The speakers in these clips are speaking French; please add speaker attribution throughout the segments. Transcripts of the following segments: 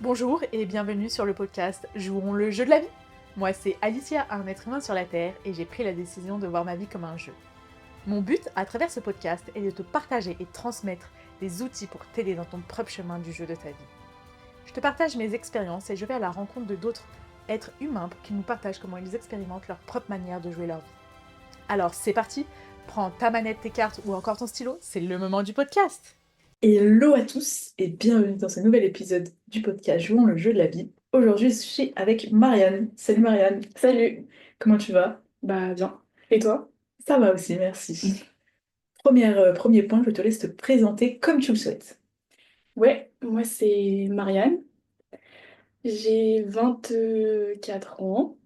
Speaker 1: Bonjour et bienvenue sur le podcast Jouons le jeu de la vie. Moi c'est Alicia, un être humain sur la Terre, et j'ai pris la décision de voir ma vie comme un jeu. Mon but à travers ce podcast est de te partager et transmettre des outils pour t'aider dans ton propre chemin du jeu de ta vie. Je te partage mes expériences et je vais à la rencontre de d'autres êtres humains pour qu'ils nous partagent comment ils expérimentent leur propre manière de jouer leur vie. Alors c'est parti, prends ta manette, tes cartes ou encore ton stylo, c'est le moment du podcast.
Speaker 2: Hello à tous et bienvenue dans ce nouvel épisode du podcast Jouons le jeu de la vie. Aujourd'hui, je suis avec Marianne. Salut Marianne. Salut. Comment tu vas?
Speaker 3: Bah bien. Et toi?
Speaker 2: Ça va aussi, merci. Premier point, je te laisse te présenter comme tu le souhaites.
Speaker 3: Ouais, moi c'est Marianne. J'ai 24 ans.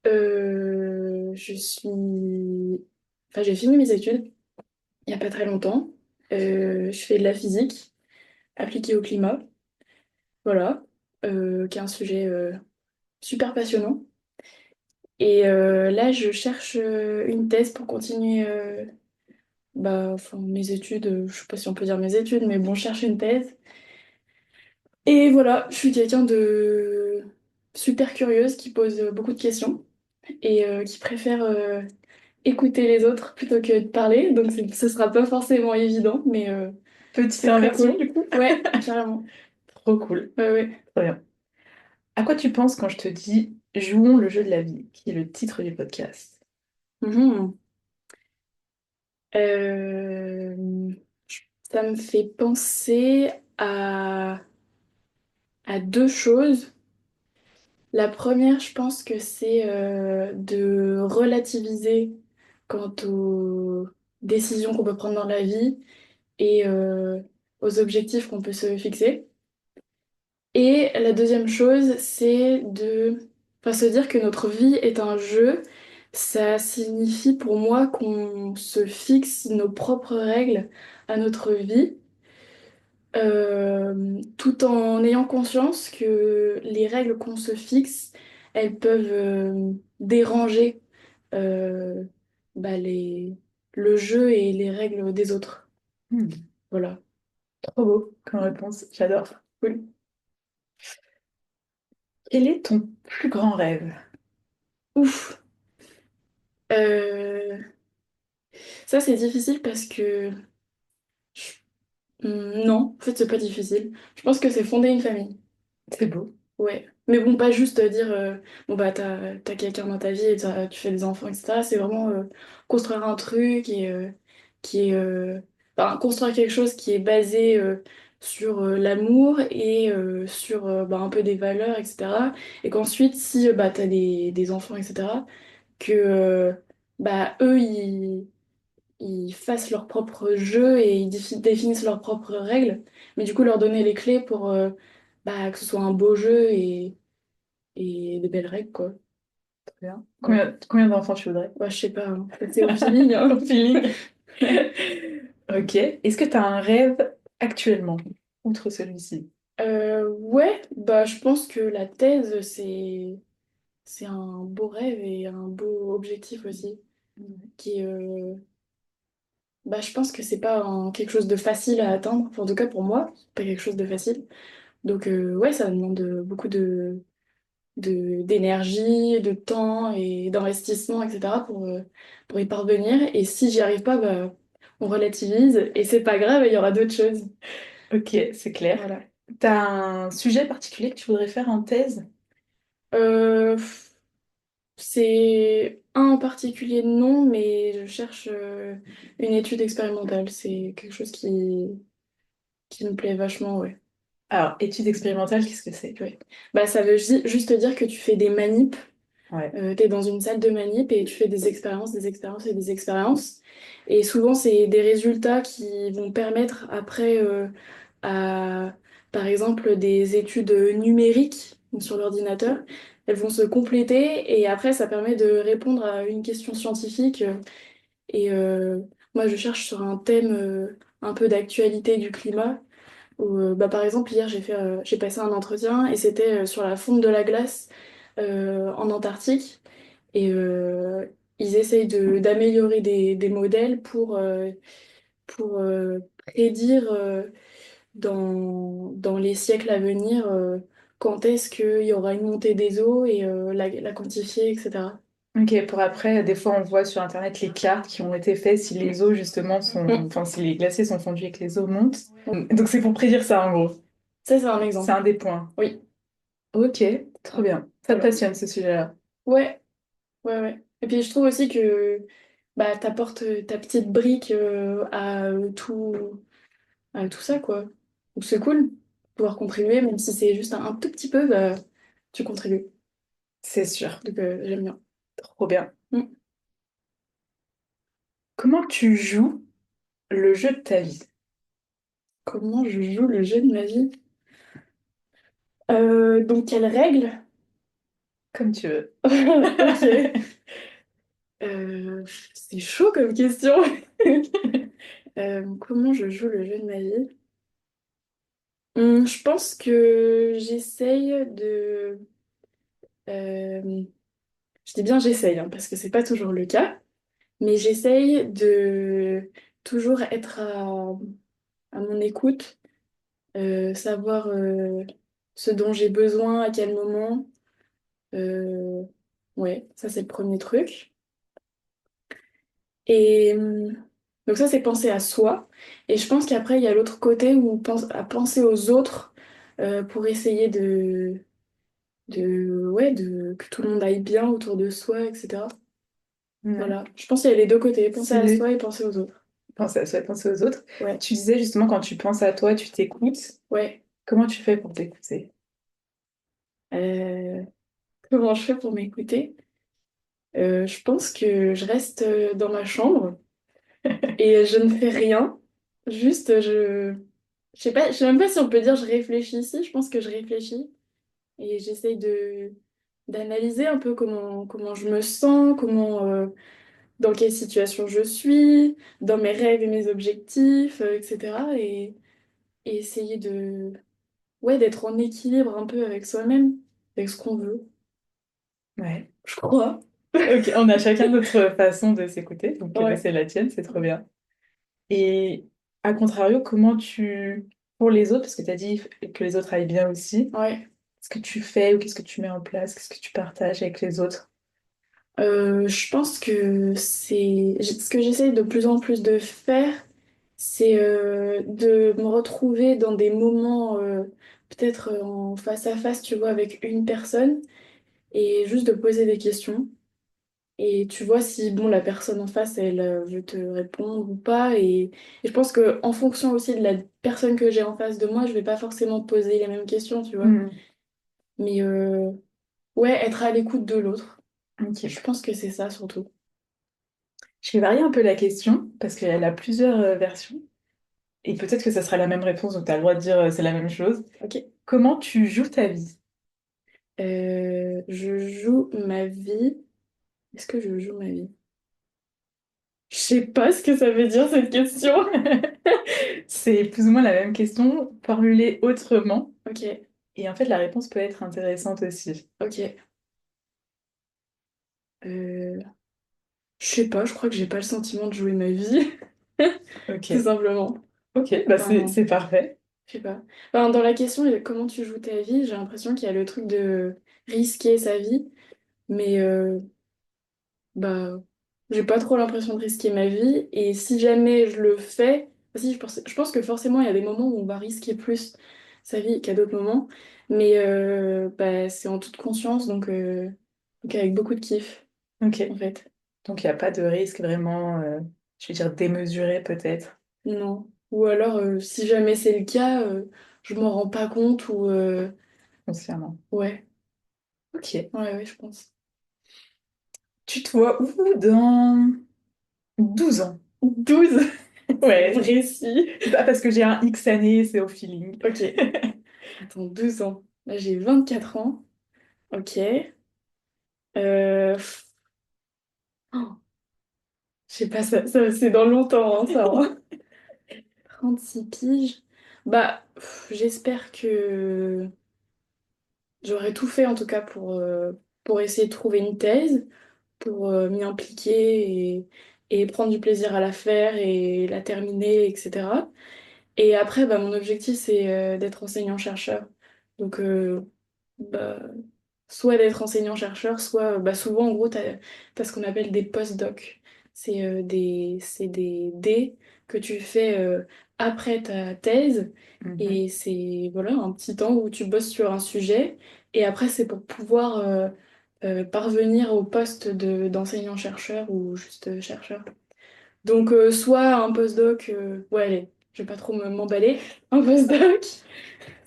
Speaker 3: Je suis... Enfin, j'ai fini mes études il n'y a pas très longtemps. Je fais de la physique appliquée au climat. Voilà. Qui est un sujet super passionnant. Et là, je cherche une thèse pour continuer enfin, mes études. Je sais pas si on peut dire mes études, mais bon, je cherche une thèse. Et voilà, je suis quelqu'un de super curieuse qui pose beaucoup de questions et qui préfère écouter les autres plutôt que de parler. Donc ce sera pas forcément évident, mais
Speaker 2: Petite
Speaker 3: c'est très
Speaker 2: inversion
Speaker 3: cool.
Speaker 2: du coup.
Speaker 3: Ouais, carrément.
Speaker 2: Trop cool.
Speaker 3: Ouais, ouais.
Speaker 2: Très bien. À quoi tu penses quand je te dis Jouons le jeu de la vie, qui est le titre du podcast?
Speaker 3: Mhm. Euh, Ça me fait penser à deux choses. La première, je pense que c'est de relativiser quant aux décisions qu'on peut prendre dans la vie et aux objectifs qu'on peut se fixer. Et la deuxième chose, c'est enfin, se dire que notre vie est un jeu. Ça signifie pour moi qu'on se fixe nos propres règles à notre vie, tout en ayant conscience que les règles qu'on se fixe, elles peuvent déranger euh, bah, le jeu et les règles des autres.
Speaker 2: Hmm,
Speaker 3: Voilà.
Speaker 2: trop beau comme réponse, j'adore.
Speaker 3: Cool.
Speaker 2: Quel est ton plus grand rêve?
Speaker 3: Ouf. Euh, Ça, c'est difficile parce que non, en fait, c'est pas difficile. Je pense que c'est fonder une famille.
Speaker 2: C'est beau.
Speaker 3: Ouais. Mais bon, pas juste dire, bon, bah, t'as quelqu'un dans ta vie et tu fais des enfants, etc. C'est vraiment construire un truc et qui est. Enfin, construire quelque chose qui est basé sur l'amour et sur bah, un peu des valeurs, etc. Et qu'ensuite, si bah, t'as des enfants, etc., que bah, eux, ils fassent leur propre jeu et ils définissent leurs propres règles, mais du coup leur donner les clés pour bah, que ce soit un beau jeu et des belles règles, quoi.
Speaker 2: Très bien.
Speaker 3: Voilà.
Speaker 2: Combien d'enfants tu voudrais?
Speaker 3: Ouais, je sais pas, hein. C'est au feeling,
Speaker 2: Au
Speaker 3: hein.
Speaker 2: feeling. Ok. Est-ce que tu as un rêve actuellement, outre celui-ci?
Speaker 3: Ouais, bah je pense que la thèse, c'est un beau rêve et un beau objectif aussi, qui bah je pense que c'est pas quelque chose de facile à atteindre, enfin, en tout cas pour moi, c'est pas quelque chose de facile. Donc ouais, ça demande beaucoup d'énergie, de temps et d'investissement, etc. Pour y parvenir. Et si j'y arrive pas, bah, on relativise et c'est pas grave, il y aura d'autres choses.
Speaker 2: Ok, c'est clair.
Speaker 3: Voilà.
Speaker 2: T'as un sujet particulier que tu voudrais faire en thèse?
Speaker 3: Euh, c'est un en particulier, non, mais je cherche une étude expérimentale. C'est quelque chose qui me plaît vachement, ouais.
Speaker 2: Alors, étude expérimentale, qu'est-ce que c'est?
Speaker 3: Ouais. Bah, ça veut juste dire que tu fais des manips.
Speaker 2: Ouais.
Speaker 3: Tu es dans une salle de manip et tu fais des expériences, des expériences et des expériences. Et souvent, c'est des résultats qui vont permettre après à, par exemple, des études numériques sur l'ordinateur. Elles vont se compléter et après, ça permet de répondre à une question scientifique. Et moi, je cherche sur un thème un peu d'actualité du climat. Où, bah, par exemple, hier, j'ai passé un entretien et c'était sur la fonte de la glace en Antarctique. Et ils essayent d'améliorer des modèles pour prédire dans les siècles à venir, quand est-ce qu'il y aura une montée des eaux et la quantifier, etc.
Speaker 2: Ok, pour après, des fois on voit sur Internet les cartes qui ont été faites si les eaux justement sont...
Speaker 3: Mm.
Speaker 2: Enfin, si les glaciers sont fondus et que les eaux montent. Donc c'est pour prédire ça en gros.
Speaker 3: Ça, c'est un
Speaker 2: C'est
Speaker 3: exemple.
Speaker 2: un des points.
Speaker 3: Oui,
Speaker 2: Ok, trop bien. Ça te
Speaker 3: voilà.
Speaker 2: passionne ce sujet-là.
Speaker 3: Ouais, ouais, ouais. Et puis je trouve aussi que bah, t'apportes ta petite brique à tout ça, quoi. Donc c'est cool. Pouvoir contribuer, même si c'est juste un tout petit peu, bah, tu contribues.
Speaker 2: C'est sûr.
Speaker 3: Donc j'aime bien.
Speaker 2: Trop bien.
Speaker 3: Mm.
Speaker 2: Comment tu joues le jeu de ta vie?
Speaker 3: Comment je joue le jeu de ma vie? Donc quelles règles?
Speaker 2: Comme tu veux.
Speaker 3: Ok. C'est chaud comme question. Comment je joue le jeu de ma vie? Je pense que j'essaye de... euh, je dis bien j'essaye, hein, parce que c'est pas toujours le cas, mais j'essaye de toujours être à mon écoute, savoir ce dont j'ai besoin, à quel moment. Euh, ouais, ça c'est le premier truc. Et donc ça c'est penser à soi. Et je pense qu'après il y a l'autre côté où à penser aux autres pour essayer que tout le monde aille bien autour de soi, etc.
Speaker 2: Ouais.
Speaker 3: Voilà, je pense qu'il y a les deux côtés, penser à
Speaker 2: Stylé.
Speaker 3: soi et penser aux autres.
Speaker 2: Penser à soi, penser aux autres.
Speaker 3: Ouais,
Speaker 2: Tu disais justement quand tu penses à toi, tu t'écoutes.
Speaker 3: ouais.
Speaker 2: Comment tu fais pour t'écouter?
Speaker 3: Euh, Comment je fais pour m'écouter? Je pense que je reste dans ma chambre et je ne fais rien. Juste, je sais même pas si on peut dire je réfléchis ici, je pense que je réfléchis et j'essaye d'analyser un peu comment je me sens, dans quelle situation je suis, dans mes rêves et mes objectifs, etc. Et essayer d'être en équilibre un peu avec soi-même, avec ce qu'on veut,
Speaker 2: Ouais.
Speaker 3: je crois.
Speaker 2: Ok, on a chacun notre façon de s'écouter, donc
Speaker 3: Ouais.
Speaker 2: c'est la tienne, c'est trop bien. Et à contrario, comment tu... Pour les autres, parce que tu as dit que les autres aillent bien aussi,
Speaker 3: Ouais.
Speaker 2: qu'est-ce que tu fais ou qu'est-ce que tu mets en place, qu'est-ce que tu partages avec les autres?
Speaker 3: Je pense que ce que j'essaye de plus en plus de faire, c'est de me retrouver dans des moments peut-être en face à face, tu vois, avec une personne et juste de poser des questions. Et tu vois si bon la personne en face elle veut te répondre ou pas. Et je pense que en fonction aussi de la personne que j'ai en face de moi, je vais pas forcément poser les mêmes questions, tu vois.
Speaker 2: Hmm.
Speaker 3: Mais ouais, être à l'écoute de l'autre. Je
Speaker 2: Ok.
Speaker 3: pense que c'est ça surtout.
Speaker 2: Je vais varier un peu la question parce qu'elle a plusieurs versions et peut-être que ça sera la même réponse, donc tu as le droit de dire c'est la même chose.
Speaker 3: Ok.
Speaker 2: Comment tu joues ta vie?
Speaker 3: Je joue ma vie. Est-ce que je joue ma vie? Je sais pas ce que ça veut dire cette question.
Speaker 2: C'est plus ou moins la même question formulée autrement
Speaker 3: Ok,
Speaker 2: et en fait la réponse peut être intéressante aussi.
Speaker 3: ok. Euh, je sais pas, je crois que j'ai pas le sentiment de jouer ma vie, tout
Speaker 2: Ok,
Speaker 3: simplement.
Speaker 2: ok, bah
Speaker 3: Enfin,
Speaker 2: c'est parfait.
Speaker 3: je sais pas. Enfin, dans la question comment tu joues ta vie, j'ai l'impression qu'il y a le truc de risquer sa vie, mais bah, j'ai pas trop l'impression de risquer ma vie. Et si jamais je le fais, si, je pense que forcément il y a des moments où on va risquer plus sa vie qu'à d'autres moments, mais bah, c'est en toute conscience, donc avec beaucoup de kiff, en
Speaker 2: Ok,
Speaker 3: fait.
Speaker 2: donc il n'y a pas de risque vraiment, je vais dire démesuré peut-être,
Speaker 3: Non. Ou alors, si jamais c'est le cas, je m'en rends pas compte ou
Speaker 2: consciemment.
Speaker 3: ouais,
Speaker 2: Ok.
Speaker 3: ouais, ouais, je pense.
Speaker 2: Tu te vois où dans 12 ans?
Speaker 3: 12. C'est
Speaker 2: Ouais,
Speaker 3: précis.
Speaker 2: c'est pas parce que j'ai un X années, c'est au feeling.
Speaker 3: Ok. Attends, 12 ans. Là, j'ai 24 ans. Ok. Pff, oh, je sais pas, c'est dans longtemps, hein, ça. Hein. 36 piges. Bah, j'espère que j'aurais tout fait, en tout cas, pour essayer de trouver une thèse, pour m'y impliquer et prendre du plaisir à la faire et la terminer, etc. Et après, bah, mon objectif, c'est d'être enseignant-chercheur. Donc, bah, soit d'être enseignant-chercheur, soit bah, souvent, en gros, t'as ce qu'on appelle des post-docs. C'est des D que tu fais après ta thèse.
Speaker 2: Mhm.
Speaker 3: Et c'est voilà, un petit temps où tu bosses sur un sujet. Et après, c'est pour pouvoir parvenir au poste d'enseignant-chercheur ou juste chercheur. Donc, soit un postdoc, ouais, allez, je vais pas trop m'emballer, un postdoc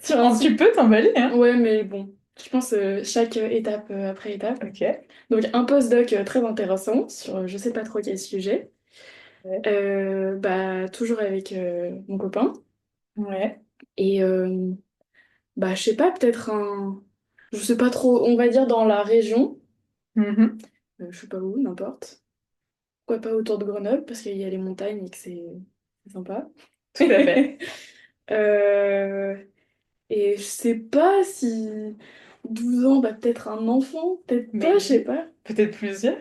Speaker 3: sur un
Speaker 2: Tu
Speaker 3: site.
Speaker 2: peux t'emballer, hein?
Speaker 3: Ouais, mais bon, je pense chaque étape après étape.
Speaker 2: Ok.
Speaker 3: Donc, un postdoc très intéressant sur je sais pas trop quel sujet.
Speaker 2: Ouais.
Speaker 3: Bah, toujours avec mon copain.
Speaker 2: Ouais.
Speaker 3: Et bah, je sais pas, peut-être un. Je sais pas trop, on va dire dans la région.
Speaker 2: Mhm.
Speaker 3: Je sais pas où, n'importe. Pourquoi pas autour de Grenoble, parce qu'il y a les montagnes et que c'est sympa.
Speaker 2: Tout à fait.
Speaker 3: Euh, Et je sais pas si 12 ans, bah peut-être un enfant, peut-être pas, je sais
Speaker 2: Maybe.
Speaker 3: pas.
Speaker 2: Peut-être plusieurs.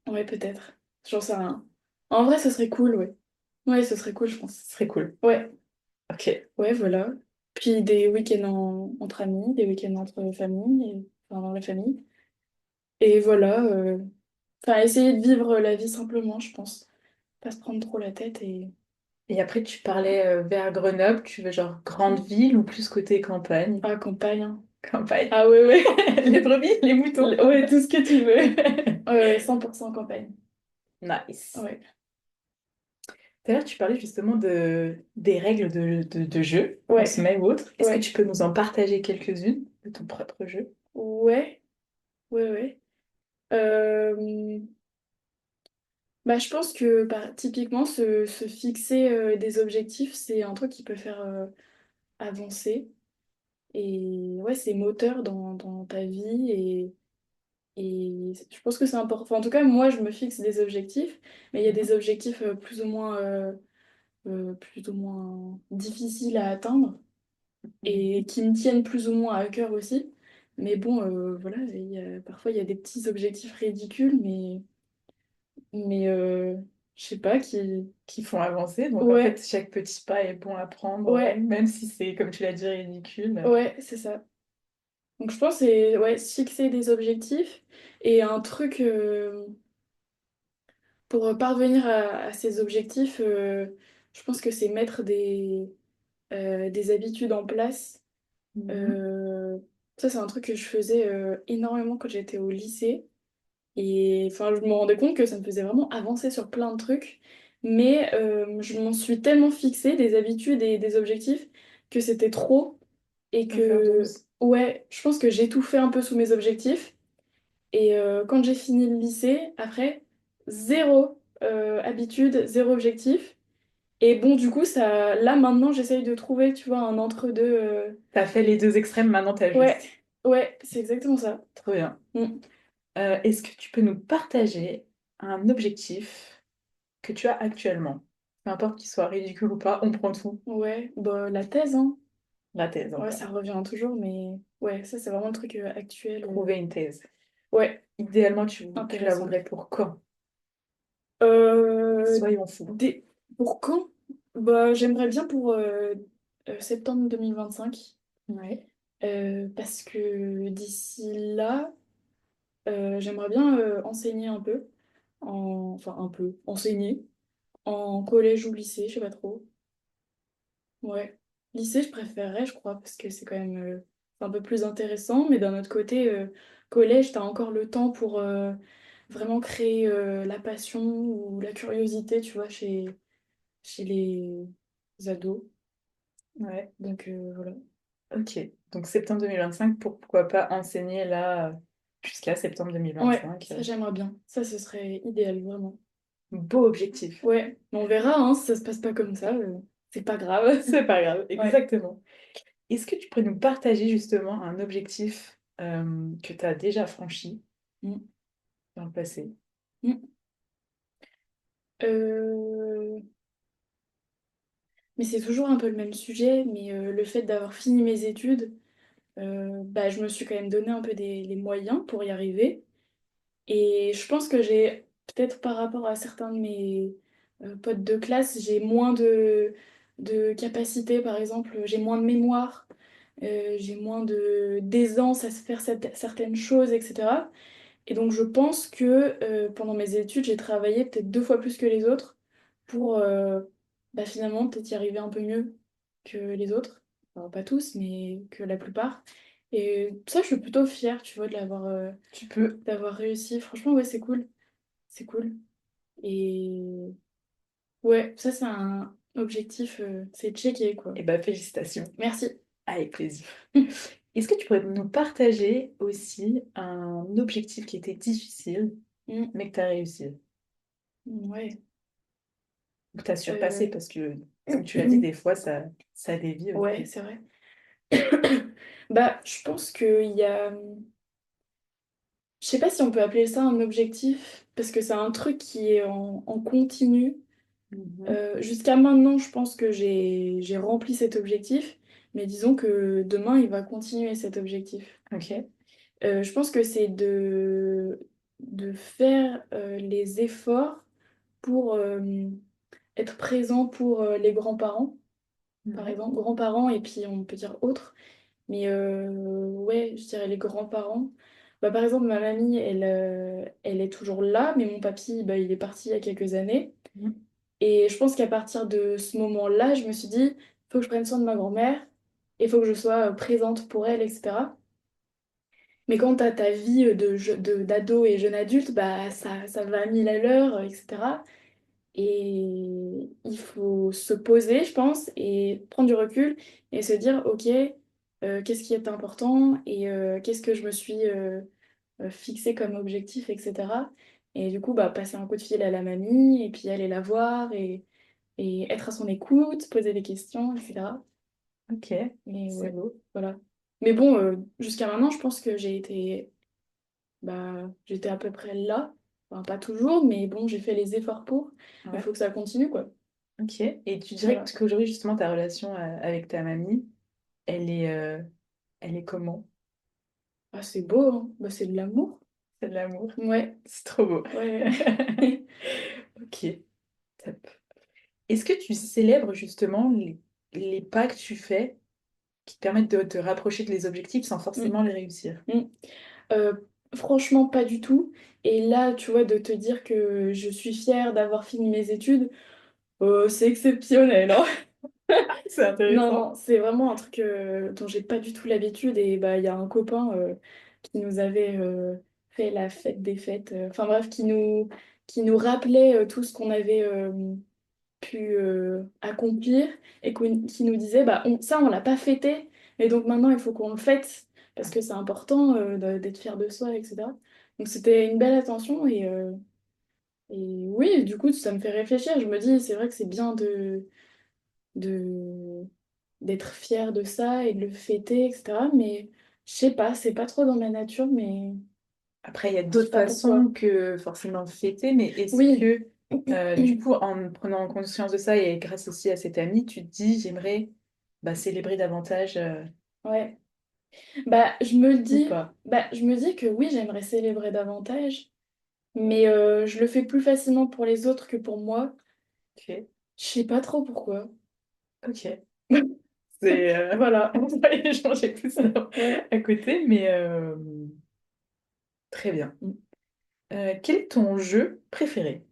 Speaker 3: Ouais, peut-être. J'en sais rien. En vrai, ce serait cool, ouais. Ouais, ce serait cool, je pense.
Speaker 2: Ce serait cool.
Speaker 3: Ouais,
Speaker 2: Ok.
Speaker 3: ouais, voilà. Puis des week-ends entre amis, des week-ends entre familles, enfin dans la famille. Et voilà, enfin essayer de vivre la vie simplement, je pense. Pas se prendre trop la tête et...
Speaker 2: Et après, tu parlais vers Grenoble, tu veux genre grande ville ou plus côté campagne?
Speaker 3: Ah, campagne, hein.
Speaker 2: Campagne.
Speaker 3: Ah ouais, ouais.
Speaker 2: Les brebis, les moutons.
Speaker 3: Ouais, tout ce que tu veux. Ouais, ouais, 100% campagne.
Speaker 2: Nice.
Speaker 3: Ouais.
Speaker 2: Tout à l'heure, tu parlais justement des règles de jeu qu'on se
Speaker 3: Ouais,
Speaker 2: met ou autre. Est-ce que
Speaker 3: ouais.
Speaker 2: tu peux nous en partager quelques-unes de ton propre jeu?
Speaker 3: Ouais, ouais, ouais. Euh, Bah, je pense que bah, typiquement, se fixer des objectifs, c'est un truc qui peut faire avancer. Et ouais, c'est moteur dans ta vie. Et je pense que c'est important. Enfin, en tout cas, moi, je me fixe des objectifs, mais il y a des
Speaker 2: Mhm.
Speaker 3: objectifs plus ou moins difficiles à atteindre et
Speaker 2: Mhm.
Speaker 3: qui me tiennent plus ou moins à cœur aussi. Mais bon, voilà, parfois, il y a des petits objectifs ridicules, mais je sais pas,
Speaker 2: Qui font avancer. Donc en fait,
Speaker 3: Ouais,
Speaker 2: chaque petit pas est bon à prendre,
Speaker 3: ouais,
Speaker 2: même si c'est, comme tu l'as dit, ridicule.
Speaker 3: ouais, c'est ça. Donc je pense que c'est ouais, se fixer des objectifs et un truc pour parvenir à ces objectifs, je pense que c'est mettre des habitudes en place.
Speaker 2: Mhm.
Speaker 3: Euh, Ça, c'est un truc que je faisais énormément quand j'étais au lycée. Et enfin, je me rendais compte que ça me faisait vraiment avancer sur plein de trucs. Mais je m'en suis tellement fixée des habitudes et des objectifs que c'était trop. Et que,
Speaker 2: Overdose.
Speaker 3: ouais, je pense que j'étouffais un peu sous mes objectifs. Et quand j'ai fini le lycée, après, zéro habitude, zéro objectif. Et bon, du coup, ça, là maintenant, j'essaye de trouver, tu vois, un entre-deux.
Speaker 2: T'as fait les deux extrêmes, maintenant
Speaker 3: Ouais,
Speaker 2: t'ajustes.
Speaker 3: ouais, c'est exactement ça.
Speaker 2: Trop bien.
Speaker 3: Mm.
Speaker 2: Est-ce que tu peux nous partager un objectif que tu as actuellement? Peu importe qu'il soit ridicule ou pas, on prend tout.
Speaker 3: Ouais, bah, la thèse, hein.
Speaker 2: La thèse
Speaker 3: Ouais,
Speaker 2: encore.
Speaker 3: ça revient toujours, mais ouais, ça, c'est vraiment le truc actuel.
Speaker 2: Trouver une thèse.
Speaker 3: Ouais,
Speaker 2: Idéalement, tu la
Speaker 3: intéressant.
Speaker 2: voudrais pour quand?
Speaker 3: Euh,
Speaker 2: Soyons fous.
Speaker 3: pour quand? Bah, j'aimerais bien pour septembre 2025.
Speaker 2: Ouais.
Speaker 3: Parce que d'ici là, j'aimerais bien enseigner un peu, enfin un peu, enseigner en collège ou lycée, je sais pas trop. Ouais, lycée, je préférerais, je crois, parce que c'est quand même un peu plus intéressant, mais d'un autre côté, collège, t'as encore le temps pour vraiment créer la passion ou la curiosité, tu vois, chez les ados.
Speaker 2: Ouais.
Speaker 3: Donc voilà.
Speaker 2: Ok. Donc septembre 2025, pourquoi pas enseigner là jusqu'à septembre
Speaker 3: Ouais,
Speaker 2: 2025.
Speaker 3: ça j'aimerais bien. Ça, ce serait idéal, vraiment.
Speaker 2: Beau objectif.
Speaker 3: Ouais, mais on verra, hein, si ça se passe pas comme ça, c'est pas grave.
Speaker 2: C'est pas grave,
Speaker 3: Ouais.
Speaker 2: exactement. Est-ce que tu pourrais nous partager justement un objectif que tu as déjà franchi
Speaker 3: Mm.
Speaker 2: dans le passé?
Speaker 3: Mm. Euh, Mais c'est toujours un peu le même sujet, mais le fait d'avoir fini mes études, bah, je me suis quand même donné un peu les moyens pour y arriver. Et je pense que j'ai, peut-être par rapport à certains de mes potes de classe, j'ai moins de capacité, par exemple, j'ai moins de mémoire, j'ai moins d'aisance à se faire certaines choses, etc. Et donc je pense que pendant mes études, j'ai travaillé peut-être 2 fois plus que les autres pour bah, finalement peut-être y arriver un peu mieux que les autres. Enfin, pas tous, mais que la plupart. Et ça, je suis plutôt fière, tu vois,
Speaker 2: Tu peux.
Speaker 3: d'avoir réussi. Franchement, ouais, c'est cool. C'est cool. Et ouais, ça, c'est un objectif, c'est checké, quoi.
Speaker 2: Eh ben, félicitations.
Speaker 3: Merci.
Speaker 2: Avec plaisir. Est-ce que tu pourrais nous partager aussi un objectif qui était difficile,
Speaker 3: Mm,
Speaker 2: mais que tu as réussi,
Speaker 3: ouais.
Speaker 2: ou que tu as surpassé,
Speaker 3: Euh,
Speaker 2: parce que, comme tu l'as dit, des fois, ça dévie
Speaker 3: Ouais,
Speaker 2: aussi.
Speaker 3: c'est vrai. Bah, je pense qu'il y a. Je sais pas si on peut appeler ça un objectif, parce que c'est un truc qui est en continu.
Speaker 2: Mhm.
Speaker 3: Jusqu'à maintenant, je pense que j'ai rempli cet objectif, mais disons que demain, il va continuer cet objectif.
Speaker 2: Ok.
Speaker 3: Je pense que c'est de faire les efforts pour être présent pour les grands-parents, par
Speaker 2: Ouais.
Speaker 3: exemple, grands-parents et puis on peut dire autres. Mais ouais, je dirais les grands-parents. Bah, par exemple, ma mamie, elle est toujours là, mais mon papy, bah, il est parti il y a quelques années.
Speaker 2: Mhm.
Speaker 3: Et je pense qu'à partir de ce moment-là, je me suis dit, faut que je prenne soin de ma grand-mère, il faut que je sois présente pour elle, etc. Mais quand tu as ta vie d'ado et jeune adulte, bah, ça va à mille à l'heure, etc. Et il faut se poser, je pense, et prendre du recul et se dire, ok, qu'est-ce qui est important et qu'est-ce que je me suis fixé comme objectif, etc. Et du coup, bah, passer un coup de fil à la mamie et puis aller la voir et être à son écoute, poser des questions, etc.
Speaker 2: Ok.
Speaker 3: Et
Speaker 2: C'est
Speaker 3: ouais,
Speaker 2: beau.
Speaker 3: voilà. Mais bon, jusqu'à maintenant, je pense que j'étais à peu près là. Enfin, pas toujours, mais bon, j'ai fait les efforts pour. Mais il
Speaker 2: Ouais.
Speaker 3: faut que ça continue, quoi.
Speaker 2: Ok. Et tu dirais
Speaker 3: Voilà.
Speaker 2: qu'aujourd'hui, justement, ta relation avec ta mamie, elle est, euh, elle est comment?
Speaker 3: Ah, c'est beau, hein. Bah, c'est de l'amour.
Speaker 2: C'est de l'amour.
Speaker 3: Ouais,
Speaker 2: C'est trop beau.
Speaker 3: ouais.
Speaker 2: Ok. Top. Est-ce que tu célèbres justement les pas que tu fais qui te permettent de te rapprocher de les objectifs sans
Speaker 3: Mm,
Speaker 2: forcément les réussir?
Speaker 3: mm. Euh, Franchement, pas du tout. Et là, tu vois, de te dire que je suis fière d'avoir fini mes études, c'est exceptionnel, hein.
Speaker 2: C'est
Speaker 3: Non,
Speaker 2: intéressant.
Speaker 3: non, c'est vraiment un truc dont j'ai pas du tout l'habitude. Et bah, il y a un copain qui nous avait fait la fête des fêtes. Enfin bref, qui nous rappelait tout ce qu'on avait pu accomplir et qui nous disait, bah, ça, on l'a pas fêté. Et donc maintenant, il faut qu'on le fête parce que c'est important d'être fier de soi, etc. Donc c'était une belle attention et oui, du coup, ça me fait réfléchir. Je me dis, c'est vrai que c'est bien de d'être fier de ça et de le fêter, etc. Mais je sais pas, c'est pas trop dans ma nature, mais
Speaker 2: Après, il y a
Speaker 3: je sais
Speaker 2: d'autres
Speaker 3: pas pourquoi.
Speaker 2: façons que forcément fêter, mais est-ce
Speaker 3: Oui,
Speaker 2: que, du coup, en prenant conscience de ça et grâce aussi à cet ami, tu te dis, j'aimerais bah, célébrer davantage
Speaker 3: ouais. Bah, je me le
Speaker 2: ou
Speaker 3: dis,
Speaker 2: pas?
Speaker 3: bah, je me dis que oui, j'aimerais célébrer davantage, mais je le fais plus facilement pour les autres que pour moi.
Speaker 2: Ok.
Speaker 3: Je sais pas trop pourquoi.
Speaker 2: Ok. C'est
Speaker 3: Voilà.
Speaker 2: on va échanger tout ça
Speaker 3: Ouais.
Speaker 2: à côté, mais très bien. Quel est ton jeu préféré?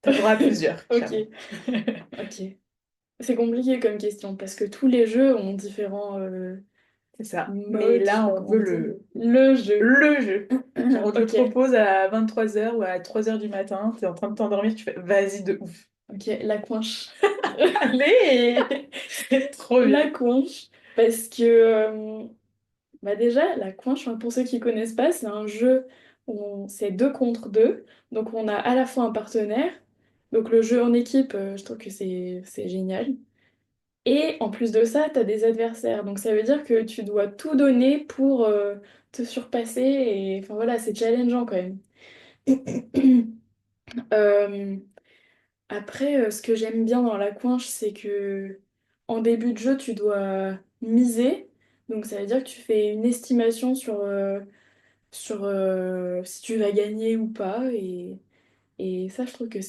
Speaker 2: T'en auras plusieurs,
Speaker 3: Ok,
Speaker 2: clairement.
Speaker 3: ok. C'est compliqué comme question parce que tous les jeux ont différents
Speaker 2: C'est ça. Mais
Speaker 3: modes, je sais
Speaker 2: là,
Speaker 3: pas
Speaker 2: on
Speaker 3: comment
Speaker 2: veut
Speaker 3: dire. Le jeu.
Speaker 2: le jeu. Genre, on te le
Speaker 3: Ok,
Speaker 2: propose à 23 h ou à 3 h du matin, t'es en train de t'endormir, tu fais vas-y de ouf.
Speaker 3: ok, la coinche.
Speaker 2: Allez! C'est trop bien.
Speaker 3: La coinche. Parce que bah déjà, la coinche, enfin, pour ceux qui connaissent pas, c'est un jeu où c'est deux contre deux. Donc on a à la fois un partenaire. Donc le jeu en équipe, je trouve que c'est génial. Et en plus de ça, tu as des adversaires. Donc ça veut dire que tu dois tout donner pour te surpasser. Et enfin voilà, c'est challengeant quand même. Euh, Après, ce que j'aime bien dans la coinche, c'est que en début de jeu, tu dois miser. Donc ça veut dire que tu fais une estimation sur si tu vas gagner ou pas. Et ça, je trouve que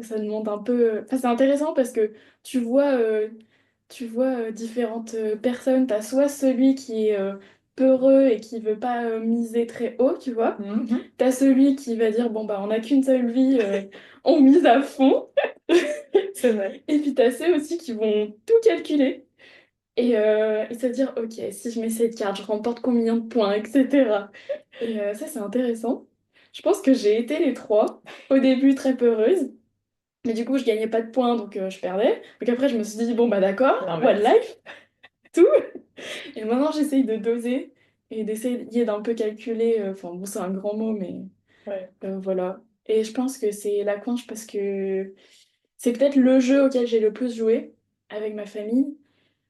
Speaker 3: Ça demande un peu. Enfin, c'est intéressant parce que tu vois, différentes personnes. T'as soit celui qui est peureux et qui veut pas miser très haut, tu vois.
Speaker 2: Mhm.
Speaker 3: T'as celui qui va dire, bon, bah, on n'a qu'une seule vie, on mise à fond.
Speaker 2: C'est vrai.
Speaker 3: Et puis t'as ceux aussi qui vont tout calculer et se dire, ok, si je mets cette carte, je remporte combien de points, etc. Ça, c'est intéressant. Je pense que j'ai été les trois. Au début, très peureuse. Mais du coup, je gagnais pas de points, donc je perdais. Donc après, je me suis dit, bon, bah d'accord, one
Speaker 2: L'inverse.
Speaker 3: life, tout. Et maintenant, j'essaye de doser et d'essayer d'un peu calculer. Enfin, bon, c'est un grand mot, mais
Speaker 2: Ouais.
Speaker 3: voilà. Et je pense que c'est la conche parce que c'est peut-être le jeu auquel j'ai le plus joué avec ma famille.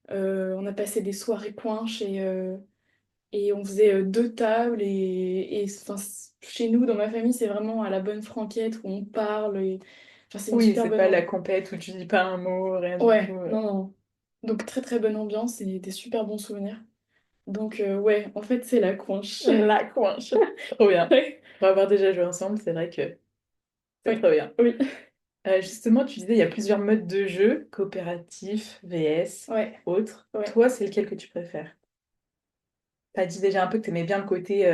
Speaker 3: On a passé des soirées coinches et on faisait deux tables. Enfin, chez nous, dans ma famille, c'est vraiment à la bonne franquette où on parle. Enfin, c'est une
Speaker 2: Oui,
Speaker 3: super
Speaker 2: c'est
Speaker 3: bonne
Speaker 2: pas la
Speaker 3: ambiance.
Speaker 2: compète où tu dis pas un mot, rien du tout.
Speaker 3: Ouais, non, non. Donc très très bonne ambiance et des super bons souvenirs. Donc ouais, en fait, c'est la conche.
Speaker 2: La coinche. Trop bien.
Speaker 3: Ouais,
Speaker 2: Pour avoir déjà joué ensemble, c'est vrai que c'est
Speaker 3: ouais,
Speaker 2: trop bien.
Speaker 3: oui,
Speaker 2: Justement, tu disais, il y a plusieurs modes de jeu, coopératif, VS,
Speaker 3: ouais,
Speaker 2: autres.
Speaker 3: ouais.
Speaker 2: Toi, c'est lequel que tu préfères? T'as dit déjà un peu que t'aimais bien le côté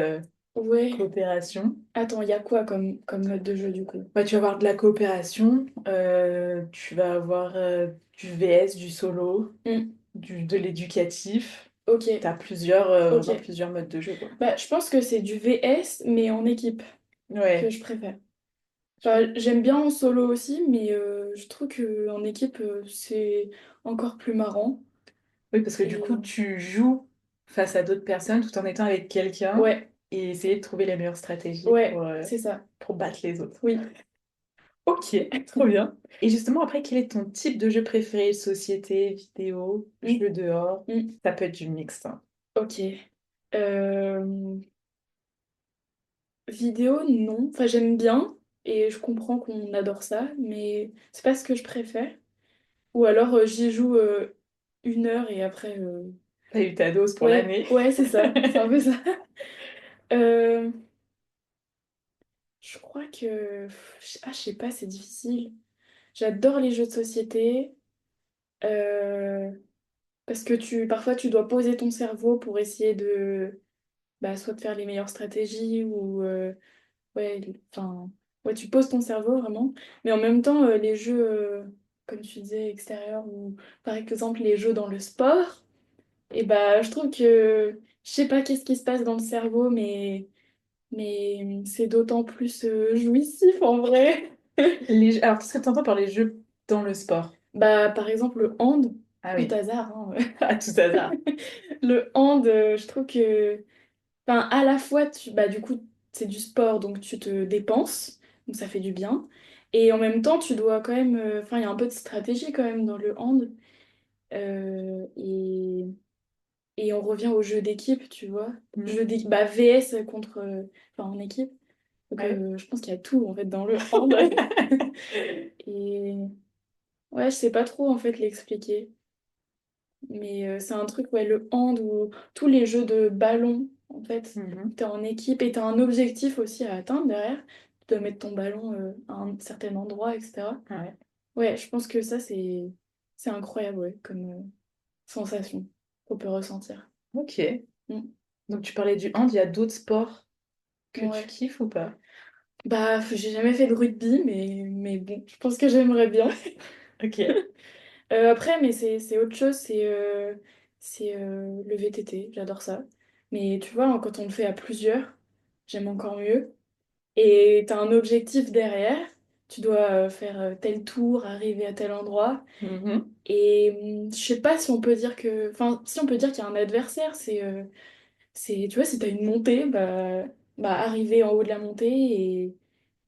Speaker 3: Ouais.
Speaker 2: coopération.
Speaker 3: Attends, il y a quoi comme mode de jeu du coup?
Speaker 2: Bah, tu vas avoir de la coopération, tu vas avoir du VS, du solo,
Speaker 3: Hmm,
Speaker 2: de l'éducatif.
Speaker 3: ok,
Speaker 2: T'as plusieurs,
Speaker 3: ok.
Speaker 2: vraiment plusieurs modes de jeu, quoi.
Speaker 3: Bah, je pense que c'est du VS, mais en équipe, que
Speaker 2: Ouais.
Speaker 3: je préfère. Enfin, j'aime bien en solo aussi, mais je trouve qu'en équipe, c'est encore plus marrant.
Speaker 2: Oui, parce que du coup,
Speaker 3: Et
Speaker 2: tu joues face à d'autres personnes tout en étant avec quelqu'un
Speaker 3: ouais,
Speaker 2: et essayer de trouver les meilleures stratégies
Speaker 3: ouais, c'est ça.
Speaker 2: pour battre les autres.
Speaker 3: Oui.
Speaker 2: Ok, trop bien. Et justement, après, quel est ton type de jeu préféré? Société, vidéo,
Speaker 3: Mm,
Speaker 2: jeu dehors?
Speaker 3: mm,
Speaker 2: Ça peut être du mixte, hein.
Speaker 3: ok. Euh, Vidéo, non. Enfin, j'aime bien et je comprends qu'on adore ça, mais c'est pas ce que je préfère. Ou alors j'y joue 1 heure et après.
Speaker 2: T'as eu ta dose pour
Speaker 3: Ouais,
Speaker 2: l'année.
Speaker 3: ouais, c'est ça. C'est un peu ça. Euh, je crois que. Ah, je sais pas, c'est difficile. J'adore les jeux de société euh, parce que parfois tu dois poser ton cerveau pour essayer de bah, soit de faire les meilleures stratégies ou ouais, enfin ouais, tu poses ton cerveau vraiment. Mais en même temps, les jeux, comme tu disais, extérieurs ou par exemple les jeux dans le sport, et bah je trouve que je sais pas qu'est-ce qui se passe dans le cerveau, mais c'est d'autant plus jouissif en vrai.
Speaker 2: Alors, qu'est-ce que tu entends par les jeux dans le sport?
Speaker 3: Bah, par exemple, le hand,
Speaker 2: Ah
Speaker 3: tout
Speaker 2: oui,
Speaker 3: hasard, hein.
Speaker 2: à tout hasard.
Speaker 3: Le hand, je trouve que, enfin, à la fois, bah, du coup, c'est du sport, donc tu te dépenses, donc ça fait du bien. Et en même temps, tu dois quand même, enfin, il y a un peu de stratégie quand même dans le hand. Euh, et, et on revient au jeu d'équipe, tu vois.
Speaker 2: Mhm.
Speaker 3: Bah, VS contre, enfin, en équipe. Donc,
Speaker 2: Ouais.
Speaker 3: je pense qu'il y a tout, en fait, dans le hand. Et ouais, je sais pas trop, en fait, l'expliquer. Mais c'est un truc, ouais, le hand ou tous les jeux de ballon, en fait,
Speaker 2: Mhm.
Speaker 3: t'es en équipe et t'as un objectif aussi à atteindre derrière. Tu dois mettre ton ballon à un certain endroit, etc.
Speaker 2: Ouais.
Speaker 3: Ouais, je pense que ça, c'est incroyable, ouais, comme sensation qu'on peut ressentir.
Speaker 2: Ok.
Speaker 3: Mm.
Speaker 2: Donc, tu parlais du hand, il y a d'autres sports que tu
Speaker 3: Ouais.
Speaker 2: kiffes ou pas?
Speaker 3: Bah, j'ai jamais fait de rugby, mais bon, je pense que j'aimerais bien.
Speaker 2: Ok.
Speaker 3: Après, mais c'est autre chose, c'est le VTT, j'adore ça. Mais tu vois, quand on le fait à plusieurs, j'aime encore mieux. Et tu as un objectif derrière, tu dois faire tel tour, arriver à tel endroit.
Speaker 2: Mhm.
Speaker 3: Et je sais pas si on peut dire que. Enfin, si on peut dire qu'il y a un adversaire, tu vois, si tu as une montée, bah arriver en haut de la montée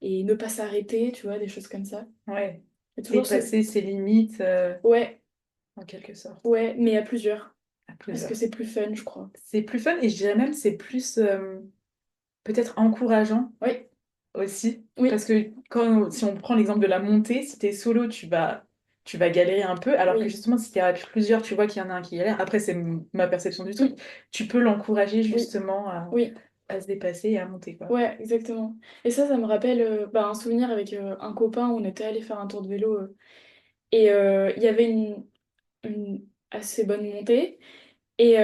Speaker 3: et ne pas s'arrêter, tu vois, des choses comme ça.
Speaker 2: Ouais.
Speaker 3: Il y a toujours ce.
Speaker 2: Dépasser ses limites,
Speaker 3: Ouais,
Speaker 2: en quelque sorte,
Speaker 3: ouais, mais à plusieurs.
Speaker 2: à
Speaker 3: Parce que
Speaker 2: plusieurs.
Speaker 3: c'est plus fun, je crois.
Speaker 2: C'est plus fun et je dirais même c'est plus peut-être encourageant
Speaker 3: Oui,
Speaker 2: aussi. Parce
Speaker 3: oui,
Speaker 2: que si on prend l'exemple de la montée, si t'es solo, tu vas galérer un peu. Alors que
Speaker 3: oui,
Speaker 2: justement, si t'es à plusieurs, tu vois qu'il y en a un qui galère. Après, c'est ma perception du truc.
Speaker 3: mm,
Speaker 2: Tu peux l'encourager
Speaker 3: oui,
Speaker 2: justement à,
Speaker 3: oui,
Speaker 2: à se dépasser et à monter, quoi.
Speaker 3: Ouais, exactement. Et ça me rappelle un souvenir avec un copain où on était allé faire un tour de vélo et il y avait une assez bonne montée. Et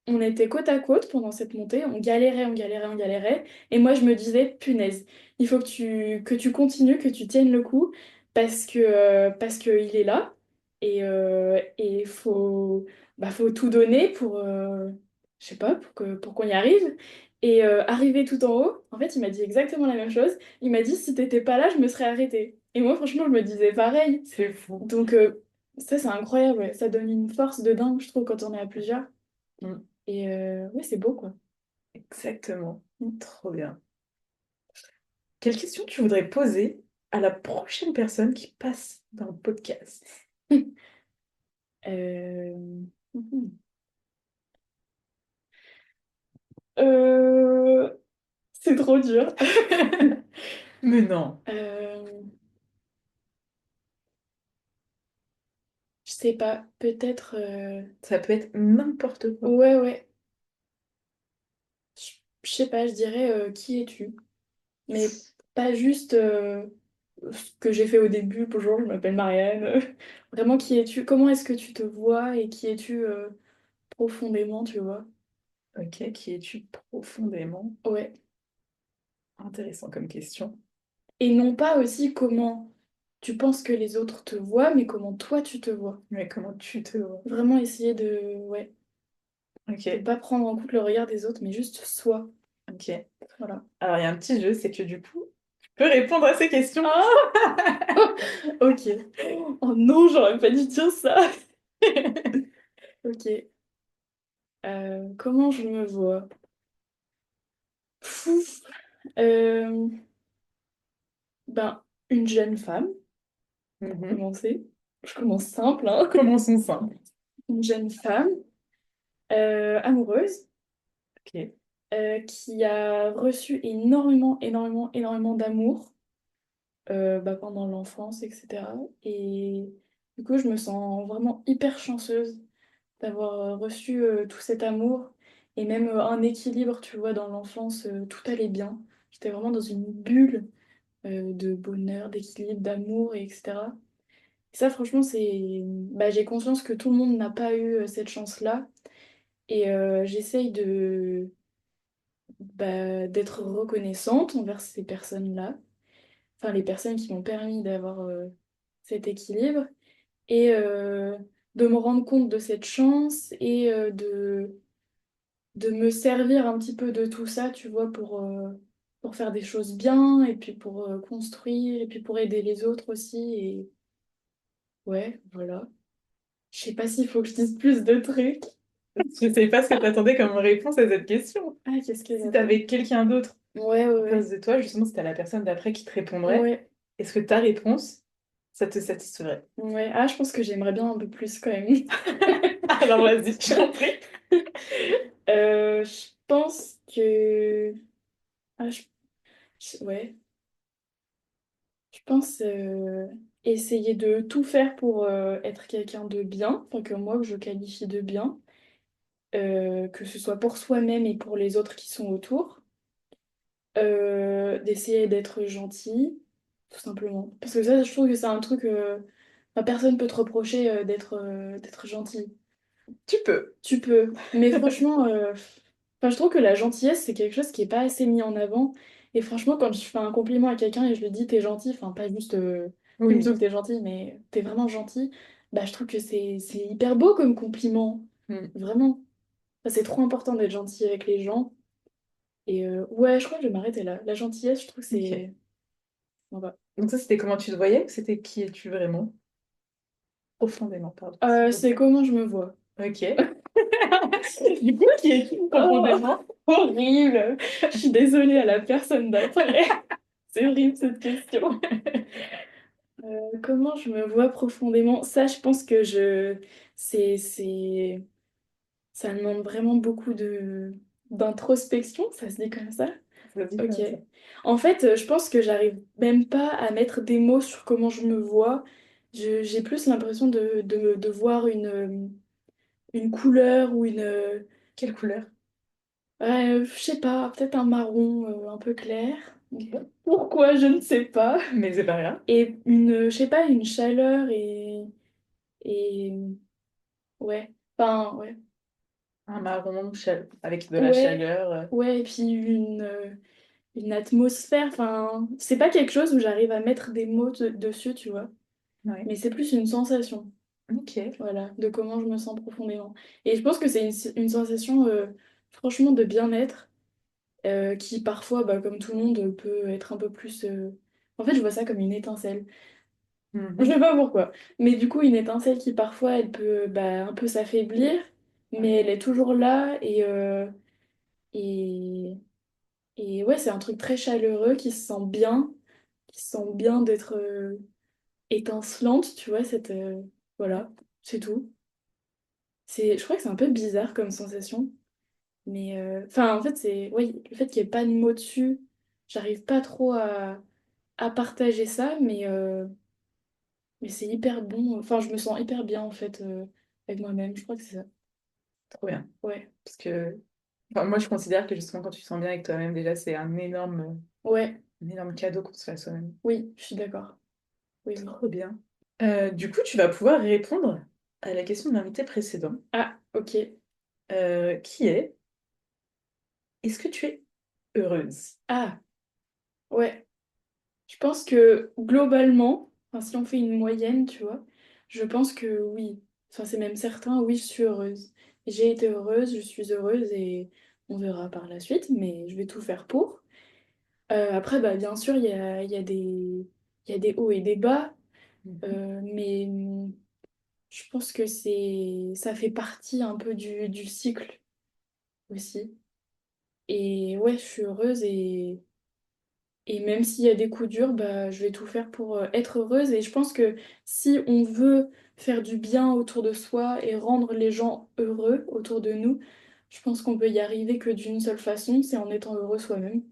Speaker 3: on était côte à côte pendant cette montée, on galérait, on galérait, on galérait. Et moi, je me disais, punaise, il faut que tu continues, que tu tiennes le coup, parce que il est là. Et faut tout donner pour, je sais pas, pour qu'on y arrive. Et arriver tout en haut, en fait, il m'a dit exactement la même chose. Il m'a dit, si t'étais pas là, je me serais arrêtée. Et moi, franchement, je me disais pareil.
Speaker 2: C'est fou.
Speaker 3: Donc, ça, c'est incroyable, ouais. Ça donne une force de dingue, je trouve, quand on est à plusieurs.
Speaker 2: Mm.
Speaker 3: Et ouais, c'est beau, quoi.
Speaker 2: Exactement.
Speaker 3: Mm.
Speaker 2: Trop bien. Quelle question tu voudrais poser à la prochaine personne qui passe dans le podcast?
Speaker 3: Mhm. Euh, c'est trop dur.
Speaker 2: Mais non,
Speaker 3: Euh, je sais pas, peut-être.
Speaker 2: ça peut être n'importe quoi.
Speaker 3: Ouais, ouais. Je sais pas, je dirais qui es-tu? Mais pas juste ce que j'ai fait au début. Bonjour, je m'appelle Marianne. Vraiment, qui es-tu? Comment est-ce que tu te vois et qui es-tu profondément, tu vois?
Speaker 2: Ok, qui es-tu profondément?
Speaker 3: Ouais.
Speaker 2: Intéressant comme question.
Speaker 3: Et non pas aussi comment tu penses que les autres te voient, mais comment toi tu te vois.
Speaker 2: Mais comment tu te vois?
Speaker 3: Vraiment essayer de
Speaker 2: Ok,
Speaker 3: pas prendre en compte le regard des autres, mais juste soi.
Speaker 2: ok.
Speaker 3: Voilà.
Speaker 2: Alors, il y a un petit jeu, c'est que du coup, tu peux répondre à ces questions.
Speaker 3: Ah, ok. Oh non, j'aurais pas dû dire ça. Ok. Comment je me vois? Pouf. Euh, une jeune femme, pour
Speaker 2: Mhm.
Speaker 3: commencer. Je commence simple, hein.
Speaker 2: Commençons simple.
Speaker 3: Une jeune femme amoureuse
Speaker 2: Ok.
Speaker 3: qui a reçu énormément, énormément, énormément d'amour pendant l'enfance, etc. Et du coup, je me sens vraiment hyper chanceuse d'avoir reçu tout cet amour et même un équilibre, tu vois, dans l'enfance, tout allait bien. J'étais vraiment dans une bulle de bonheur, d'équilibre, d'amour, et etc. Et ça, franchement, j'ai conscience que tout le monde n'a pas eu cette chance-là. Et j'essaye d'être reconnaissante envers ces personnes-là, enfin les personnes qui m'ont permis d'avoir cet équilibre et de me rendre compte de cette chance et de me servir un petit peu de tout ça, tu vois, pour faire des choses bien et puis pour construire et puis pour aider les autres aussi. Et ouais, voilà. Je sais pas s'il faut que je dise plus de trucs.
Speaker 2: Je sais pas ce que t'attendais comme réponse à cette question.
Speaker 3: Ah, qu'est-ce que
Speaker 2: Si
Speaker 3: j'attends?
Speaker 2: t'avais quelqu'un d'autre
Speaker 3: Ouais,
Speaker 2: en
Speaker 3: ouais,
Speaker 2: face de toi, justement, c'était la personne d'après qui te
Speaker 3: ouais.
Speaker 2: répondrait,
Speaker 3: Ouais,
Speaker 2: est-ce que ta réponse, ça te satisferait?
Speaker 3: ouais. Ah, je pense que j'aimerais bien un peu plus quand même.
Speaker 2: Alors vas-y, je t'en prie.
Speaker 3: Je pense que... Ah, ouais. Je pense essayer de tout faire pour être quelqu'un de bien, enfin que moi que je qualifie de bien, que ce soit pour soi-même et pour les autres qui sont autour. D'essayer d'être gentil, tout simplement. Parce que ça, je trouve que c'est un truc, personne peut te reprocher d'être gentil.
Speaker 2: Tu peux.
Speaker 3: Tu peux, mais franchement, je trouve que la gentillesse, c'est quelque chose qui est pas assez mis en avant. Et franchement, quand je fais un compliment à quelqu'un et je lui dis t'es gentil, enfin pas juste tu me
Speaker 2: Oui.
Speaker 3: trouves que t'es gentil, mais t'es vraiment gentil, bah je trouve que c'est hyper beau comme compliment.
Speaker 2: Hmm.
Speaker 3: Vraiment. Enfin, c'est trop important d'être gentil avec les gens. Et ouais, je crois que je vais m'arrêter là. La gentillesse, je trouve que
Speaker 2: Ok.
Speaker 3: c'est. On va.
Speaker 2: Donc ça, c'était comment tu te voyais ou c'était qui es-tu vraiment? Profondément, pardon.
Speaker 3: C'est comment je me vois.
Speaker 2: Ok. Du coup, qui es-tu
Speaker 3: Oh,
Speaker 2: profondément?
Speaker 3: horrible! Je suis désolée à la personne d'après. C'est horrible cette question. Comment je me vois profondément? Ça, je pense que c'est... Ça demande vraiment beaucoup d'introspection, ça se dit comme ça?
Speaker 2: Vas-y,
Speaker 3: Ok.
Speaker 2: comme ça.
Speaker 3: En fait, je pense que j'arrive même pas à mettre des mots sur comment je me vois. J'ai plus l'impression de voir une couleur ou une...
Speaker 2: Quelle couleur?
Speaker 3: Je sais pas, peut-être un marron un peu clair.
Speaker 2: Ok.
Speaker 3: Pourquoi, je ne sais pas.
Speaker 2: Mais c'est pas grave.
Speaker 3: Et je sais pas, une chaleur et ouais. Enfin, ouais.
Speaker 2: Un marron avec de la
Speaker 3: Ouais,
Speaker 2: chaleur.
Speaker 3: ouais, et puis une atmosphère. Enfin, c'est pas quelque chose où j'arrive à mettre des mots dessus, tu vois.
Speaker 2: Ouais.
Speaker 3: Mais c'est plus une sensation,
Speaker 2: Ok.
Speaker 3: voilà, de comment je me sens profondément. Et je pense que c'est une sensation, franchement, de bien-être, qui parfois, bah, comme tout le monde, peut être un peu plus. En fait, je vois ça comme une étincelle. Je sais
Speaker 2: Mhm.
Speaker 3: pas pourquoi. Mais du coup, une étincelle qui parfois, elle peut bah, un peu s'affaiblir, mais
Speaker 2: Ouais.
Speaker 3: elle est toujours là et, et ouais, c'est un truc très chaleureux qui se sent bien d'être étincelante, tu vois, voilà, c'est tout. Je crois que c'est un peu bizarre comme sensation, mais enfin, en fait, ouais, le fait qu'il n'y ait pas de mots dessus, j'arrive pas trop à partager ça, mais c'est hyper bon. Enfin, je me sens hyper bien en fait avec moi-même, je crois que c'est ça.
Speaker 2: Trop bien.
Speaker 3: Ouais,
Speaker 2: Parce que enfin, moi, je considère que justement, quand tu te sens bien avec toi-même, déjà, c'est
Speaker 3: ouais,
Speaker 2: un énorme cadeau qu'on se fait à soi-même.
Speaker 3: oui, je suis d'accord. Oui, oui.
Speaker 2: Trop bien. Du coup, tu vas pouvoir répondre à la question de l'invité précédent,
Speaker 3: Ah, ok.
Speaker 2: qui est, est-ce que tu es heureuse?
Speaker 3: Ah, ouais. Je pense que globalement, enfin, si on fait une moyenne, tu vois, je pense que oui. Enfin, c'est même certain, oui, je suis heureuse. J'ai été heureuse, je suis heureuse et on verra par la suite, mais je vais tout faire pour. Après, bah, bien sûr, il y a des hauts et des bas,
Speaker 2: Mhm.
Speaker 3: mais je pense que ça fait partie un peu du cycle aussi. Et ouais, je suis heureuse et même s'il y a des coups durs, bah, je vais tout faire pour être heureuse. Et je pense que si on veut faire du bien autour de soi et rendre les gens heureux autour de nous, je pense qu'on peut y arriver que d'une seule façon, c'est en étant heureux soi-même.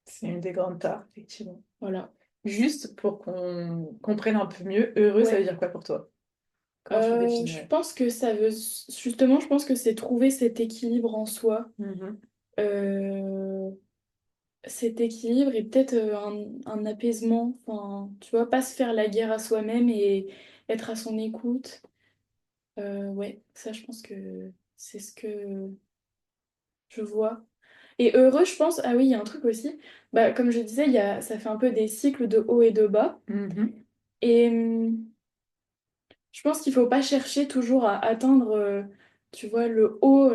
Speaker 2: C'est une des grandes parts, effectivement.
Speaker 3: Voilà.
Speaker 2: Juste pour qu'on comprenne un peu mieux, heureux, ça veut
Speaker 3: Ouais.
Speaker 2: dire quoi pour toi? Comment tu le
Speaker 3: Je
Speaker 2: définirais?
Speaker 3: pense que ça veut... Justement, je pense que c'est trouver cet équilibre en soi.
Speaker 2: Mhm.
Speaker 3: Euh, Cet équilibre et peut-être un apaisement. Enfin, tu vois, pas se faire la guerre à soi-même et être à son écoute. Ouais, ça, je pense que c'est ce que je vois. Et heureux, je pense, ah oui, il y a un truc aussi. Bah, comme je disais, ça fait un peu des cycles de haut et de bas.
Speaker 2: Mhm.
Speaker 3: Et je pense qu'il faut pas chercher toujours à atteindre, tu vois, le haut,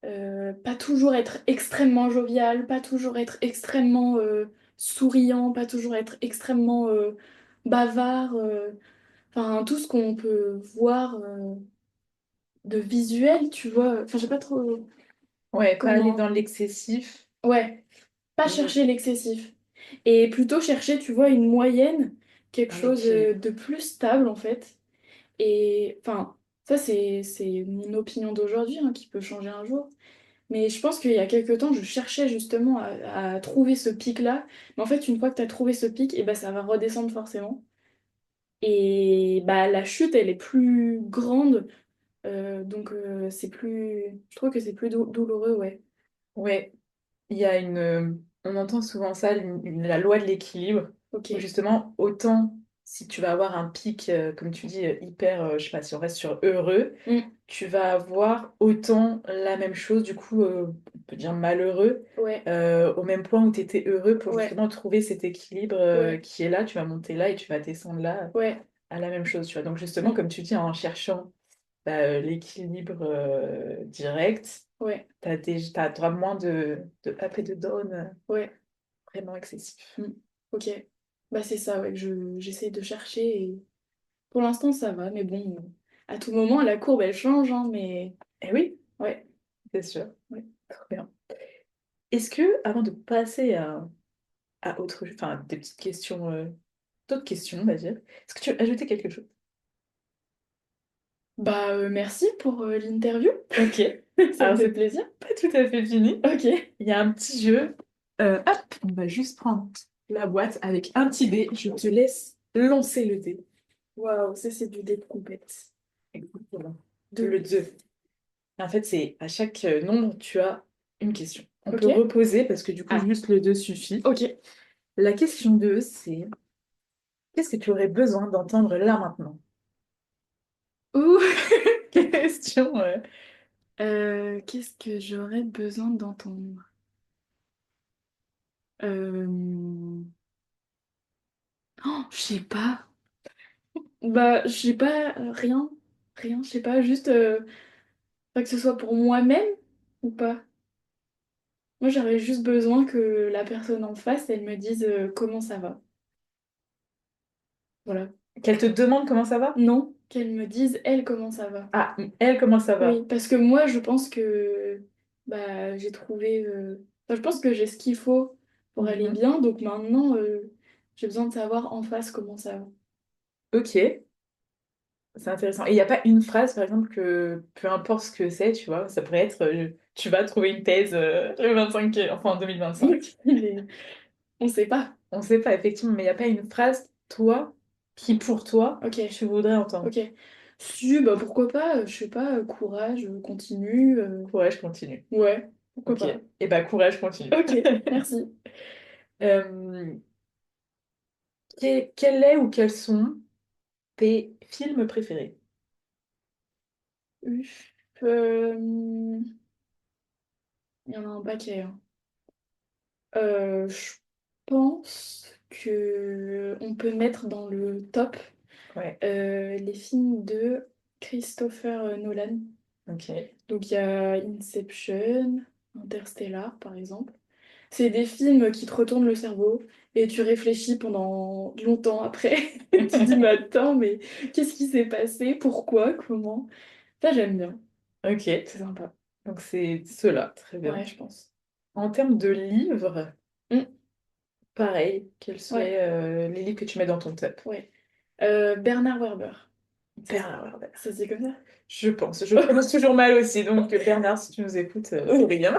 Speaker 3: pas toujours être extrêmement jovial, pas toujours être extrêmement souriant, pas toujours être extrêmement bavard. Enfin, tout ce qu'on peut voir de visuel, tu vois. Enfin, je sais pas trop.
Speaker 2: Ouais, pas aller
Speaker 3: Comment?
Speaker 2: dans l'excessif.
Speaker 3: Ouais, pas
Speaker 2: Mhm.
Speaker 3: chercher l'excessif. Et plutôt chercher, tu vois, une moyenne, quelque
Speaker 2: Un
Speaker 3: chose
Speaker 2: équilibre.
Speaker 3: de plus stable en fait. Et enfin, ça c'est mon opinion d'aujourd'hui hein, qui peut changer un jour. Mais je pense qu'il y a quelques temps, je cherchais justement à trouver ce pic-là. Mais en fait, une fois que tu as trouvé ce pic, et ben, ça va redescendre forcément. Et bah, la chute, elle est plus grande. Donc c'est plus... Je trouve que c'est plus douloureux, ouais.
Speaker 2: Ouais, il y a on entend souvent ça, la loi de l'équilibre,
Speaker 3: Ok.
Speaker 2: où justement, autant si tu vas avoir un pic, comme tu dis, hyper, je sais pas, si on reste sur heureux,
Speaker 3: Mm.
Speaker 2: tu vas avoir autant la même chose, du coup, on peut dire malheureux,
Speaker 3: Ouais,
Speaker 2: au même point où tu étais heureux pour
Speaker 3: ouais,
Speaker 2: justement trouver cet équilibre,
Speaker 3: ouais,
Speaker 2: qui est là, tu vas monter là et tu vas descendre là
Speaker 3: ouais.
Speaker 2: à la même chose, tu vois. Donc justement,
Speaker 3: Mm.
Speaker 2: comme tu dis, en cherchant bah, l'équilibre direct,
Speaker 3: Ouais,
Speaker 2: t'auras moins de up et de down
Speaker 3: ouais.
Speaker 2: vraiment excessifs.
Speaker 3: Mm. Ok. Bah c'est ça, ouais, que j'essaie de chercher et pour l'instant ça va, mais bon, à tout moment la courbe elle change, hein, mais
Speaker 2: Eh oui,
Speaker 3: ouais,
Speaker 2: c'est sûr.
Speaker 3: ouais.
Speaker 2: Trop bien. Est-ce que, avant de passer à autre, enfin, des petites questions, d'autres questions, on va dire, est-ce que tu veux ajouter quelque chose?
Speaker 3: Bah merci pour l'interview,
Speaker 2: Ok.
Speaker 3: ça me
Speaker 2: Alors,
Speaker 3: fait
Speaker 2: c'est
Speaker 3: plaisir.
Speaker 2: pas tout à fait fini.
Speaker 3: Ok.
Speaker 2: Il y a un petit jeu. Hop, on va juste prendre la boîte avec un petit dé. Je te laisse lancer le dé.
Speaker 3: Waouh, ça c'est du dé de compète.
Speaker 2: Exactement. Le
Speaker 3: Deux.
Speaker 2: 2. En fait, c'est à chaque nombre, tu as une question. On
Speaker 3: Ok.
Speaker 2: peut reposer parce que du coup,
Speaker 3: Ah,
Speaker 2: juste le 2 suffit.
Speaker 3: ok.
Speaker 2: La question 2, c'est qu'est-ce que tu aurais besoin d'entendre là maintenant?
Speaker 3: Ouh.
Speaker 2: Question.
Speaker 3: Qu'est-ce que j'aurais besoin d'entendre? Euh... Oh, je sais pas. Bah, je sais pas, rien. Rien, je sais pas, juste pas que ce soit pour moi-même ou pas. Moi, j'aurais juste besoin que la personne en face, elle me dise comment ça va. Voilà.
Speaker 2: Qu'elle te demande comment ça va?
Speaker 3: Non, qu'elle me dise elle comment ça va.
Speaker 2: Ah, elle, comment ça
Speaker 3: Oui,
Speaker 2: va?
Speaker 3: parce que moi, je pense que bah, j'ai trouvé. Enfin, je pense que j'ai ce qu'il faut pour aller
Speaker 2: Mhm.
Speaker 3: bien, donc maintenant, j'ai besoin de savoir en face comment ça va.
Speaker 2: Ok, c'est intéressant. Et il n'y a pas une phrase, par exemple, que peu importe ce que c'est, tu vois, ça pourrait être tu vas trouver une thèse le 25, enfin en 2025.
Speaker 3: Mais on sait pas.
Speaker 2: On ne sait pas, effectivement, mais il n'y a pas une phrase, toi, qui pour toi,
Speaker 3: Ok,
Speaker 2: tu voudrais entendre.
Speaker 3: ok. Si, bah pourquoi pas, je sais pas, courage, continue.
Speaker 2: Courage, continue.
Speaker 3: Ouais, pourquoi
Speaker 2: Ok.
Speaker 3: pas.
Speaker 2: Et bah, courage, continue.
Speaker 3: Ok, merci.
Speaker 2: Euh, quel est ou quels sont tes films préférés?
Speaker 3: Uf, il y en a un paquet, hein. Je pense que on peut mettre dans le top
Speaker 2: Ouais,
Speaker 3: les films de Christopher Nolan.
Speaker 2: ok.
Speaker 3: Donc il y a Inception, Interstellar par exemple. C'est des films qui te retournent le cerveau et tu réfléchis pendant longtemps après. Tu te dis, mais attends, mais qu'est-ce qui s'est passé? Pourquoi? Comment? Ça, j'aime bien.
Speaker 2: Ok,
Speaker 3: C'est sympa.
Speaker 2: donc c'est cela, très
Speaker 3: Ouais,
Speaker 2: bien.
Speaker 3: je pense.
Speaker 2: En termes de livres,
Speaker 3: Mm,
Speaker 2: pareil, quels
Speaker 3: ouais,
Speaker 2: seraient les livres que tu mets dans ton top?
Speaker 3: ouais. Bernard Werber. Ça,
Speaker 2: Bernard Werber.
Speaker 3: ça se dit comme ça?
Speaker 2: Je pense. Je prononce toujours mal aussi, donc Bernard, si tu nous écoutes, souris, hein.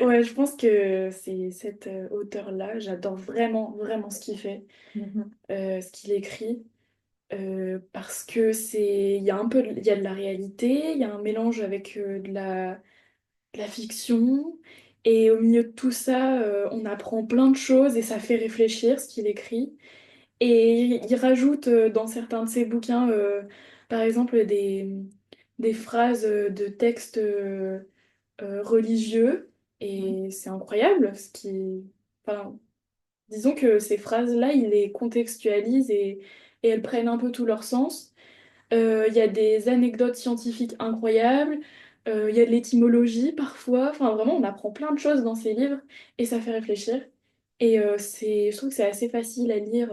Speaker 3: Ouais, je pense que c'est cet auteur-là. J'adore vraiment, vraiment ce qu'il fait,
Speaker 2: Mhm.
Speaker 3: ce qu'il écrit. Parce que il y a un peu, il y a de la réalité, il y a un mélange avec de la fiction, et au milieu de tout ça, on apprend plein de choses et ça fait réfléchir ce qu'il écrit. Et il rajoute dans certains de ses bouquins, par exemple, des phrases de textes religieux, et c'est incroyable, enfin, disons que ces phrases-là, il les contextualise et elles prennent un peu tout leur sens. Il y a des anecdotes scientifiques incroyables, il y a de l'étymologie parfois, enfin vraiment on apprend plein de choses dans ces livres et ça fait réfléchir. Et je trouve que c'est assez facile à lire.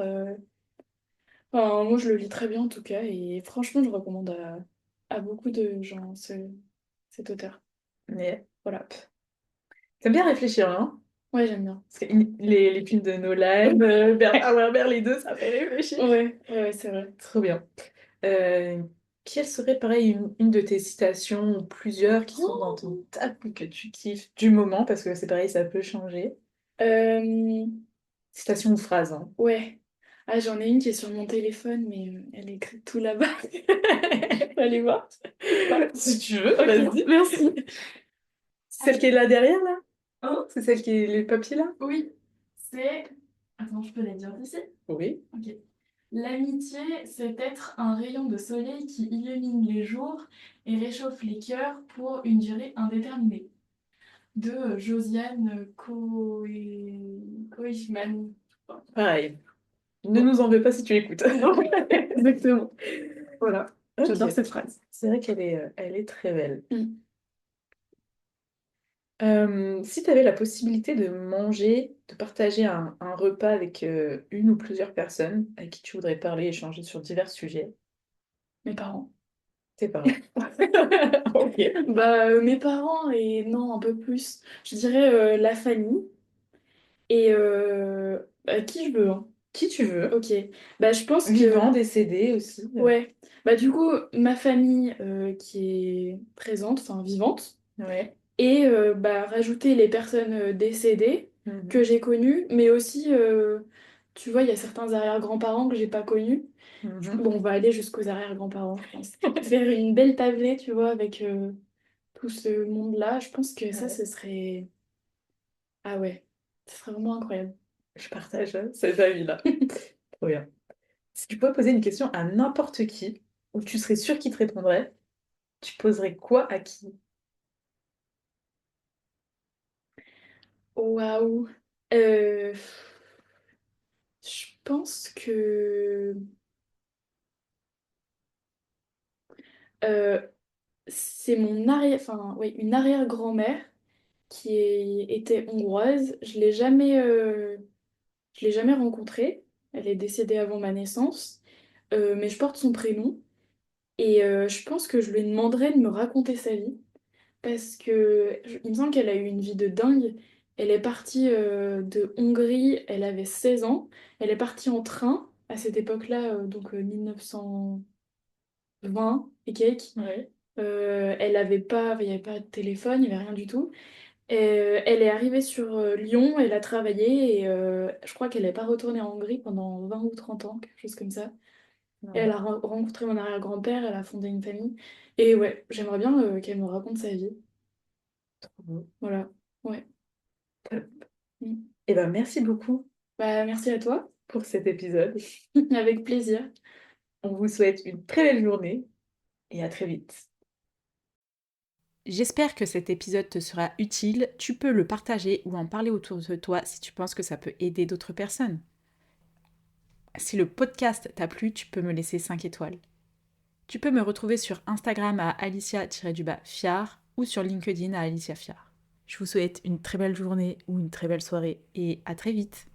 Speaker 3: Enfin, moi je le lis très bien en tout cas et franchement je recommande à beaucoup de gens cet auteur.
Speaker 2: Mais
Speaker 3: Voilà.
Speaker 2: t'aimes bien réfléchir, hein?
Speaker 3: Ouais, j'aime bien.
Speaker 2: Parce que les films de Nolan, Bernard Werber, les deux, ça fait réfléchir.
Speaker 3: Ouais, ouais, ouais, c'est vrai.
Speaker 2: Trop bien. Euh, quelle serait, pareil, une de tes citations ou plusieurs qui sont dans ton top que tu kiffes du moment, parce que c'est pareil, ça peut changer.
Speaker 3: Euh,
Speaker 2: Citation ou phrase, hein.
Speaker 3: ouais. Ah, j'en ai une qui est sur mon téléphone, mais elle est écrite tout là-bas. Allez voir.
Speaker 2: Si tu veux,
Speaker 3: Ok,
Speaker 2: vas-y.
Speaker 3: merci.
Speaker 2: Celle qui est là derrière, là? C'est celle qui est les papiers, là?
Speaker 3: Oui, c'est... Attends, je peux la dire d'ici?
Speaker 2: Oui.
Speaker 3: Ok. L'amitié, c'est être un rayon de soleil qui illumine les jours et réchauffe les cœurs pour une durée indéterminée. De Josiane Koishman.
Speaker 2: Pareil. Ne
Speaker 3: Bon,
Speaker 2: nous en veux pas si tu écoutes.
Speaker 3: exactement. Voilà,
Speaker 2: Ok.
Speaker 3: j'adore cette phrase.
Speaker 2: C'est vrai elle est très belle.
Speaker 3: Mm.
Speaker 2: Si tu avais la possibilité de manger, de partager un repas avec une ou plusieurs personnes à qui tu voudrais parler, échanger sur divers sujets,
Speaker 3: Mes parents.
Speaker 2: tes parents. Ok.
Speaker 3: Bah, mes parents et non, un peu plus. Je dirais la famille et bah, qui je veux, hein.
Speaker 2: Qui tu veux.
Speaker 3: Ok. Bah, je pense
Speaker 2: Vivant,
Speaker 3: que
Speaker 2: décédé aussi.
Speaker 3: ouais. Bah, du coup, ma famille qui est présente, enfin vivante,
Speaker 2: Ouais.
Speaker 3: et bah, rajouter les personnes décédées que
Speaker 2: Mhm.
Speaker 3: j'ai connues, mais aussi tu vois, il y a certains arrière-grands-parents que j'ai pas connus.
Speaker 2: Mhm.
Speaker 3: Bon, on va aller jusqu'aux arrière-grands-parents, je pense. Faire une belle tablée, tu vois, avec tout ce monde-là, je pense que ça,
Speaker 2: Ouais,
Speaker 3: ce serait... Ah ouais, ce serait vraiment incroyable.
Speaker 2: je partage cet avis-là. Trop bien. Si tu pouvais poser une question à n'importe qui, où tu serais sûr qu'il te répondrait, tu poserais quoi à qui?
Speaker 3: Waouh. Euh, je pense que euh, c'est mon arrière, enfin, oui, une arrière-grand-mère était hongroise. Je l'ai jamais rencontrée. Elle est décédée avant ma naissance, mais je porte son prénom et je pense que je lui demanderais de me raconter sa vie parce que il me semble qu'elle a eu une vie de dingue. Elle est partie de Hongrie, elle avait 16 ans. Elle est partie en train à cette époque-là, donc 1920 et quelques.
Speaker 2: Ouais.
Speaker 3: Il n'y avait pas de téléphone, il n'y avait rien du tout. Elle est arrivée sur Lyon, elle a travaillé et je crois qu'elle n'est pas retournée en Hongrie pendant 20 ou 30 ans, quelque chose comme ça. Et elle
Speaker 2: Non.
Speaker 3: a rencontré mon arrière-grand-père, elle a fondé une famille. Et ouais, j'aimerais bien qu'elle me raconte sa vie.
Speaker 2: Trop beau.
Speaker 3: Voilà. Ouais.
Speaker 2: Top.
Speaker 3: Mm.
Speaker 2: Eh ben, merci beaucoup
Speaker 3: Bah, merci à toi.
Speaker 2: pour cet épisode.
Speaker 3: Avec plaisir.
Speaker 2: On vous souhaite une très belle journée et à très vite.
Speaker 1: J'espère que cet épisode te sera utile. Tu peux le partager ou en parler autour de toi si tu penses que ça peut aider d'autres personnes. Si le podcast t'a plu, tu peux me laisser 5 étoiles. Tu peux me retrouver sur Instagram à alicia-fiar ou sur LinkedIn à Alicia Fiar. Je vous souhaite une très belle journée ou une très belle soirée et à très vite.